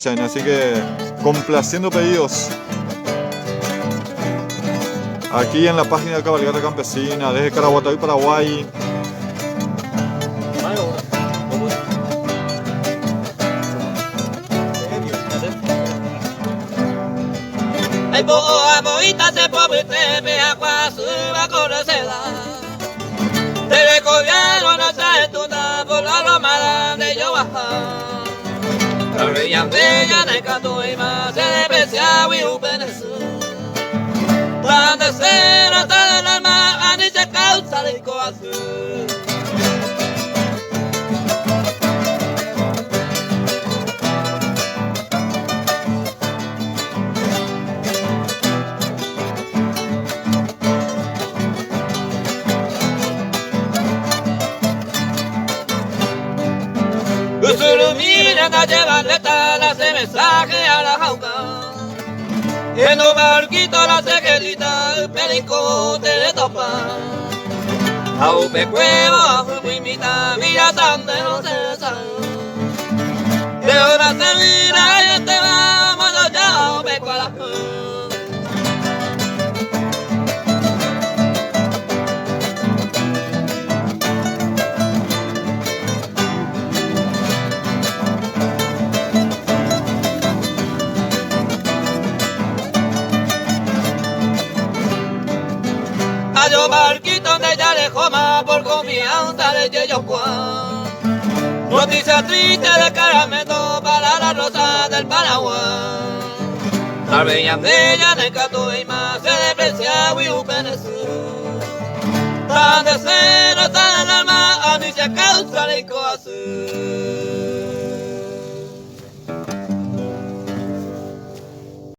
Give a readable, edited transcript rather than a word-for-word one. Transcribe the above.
Así que complaciendo pedidos aquí en la página de Cabalgata Campesina desde Caraguatay, Paraguay. Ai boa moita se pobre tepe agua suba conocela. Te gobierno no trae tu por la lomada de yo baja. La reina bella de canto y más se deprecia y ubenesu. Tan de cero tan el alma a ni se causa de coazú. Usurumira na llevarle la se mensaje a la jauca. Y en un barquito la cejerita, el perico te topa. A un pecuevo, a un imita, mira donde no se sabe. De una servida y te vamos ya, un peco a la yo barquito de ya de Joma por confianza de Yeyocuá. Noticia triste de Caramento para la rosa del Paraguay. La bella bella de Cato y más se deprecia y ubenesu. Tan de cero tan el alma a ni se causa de coazú.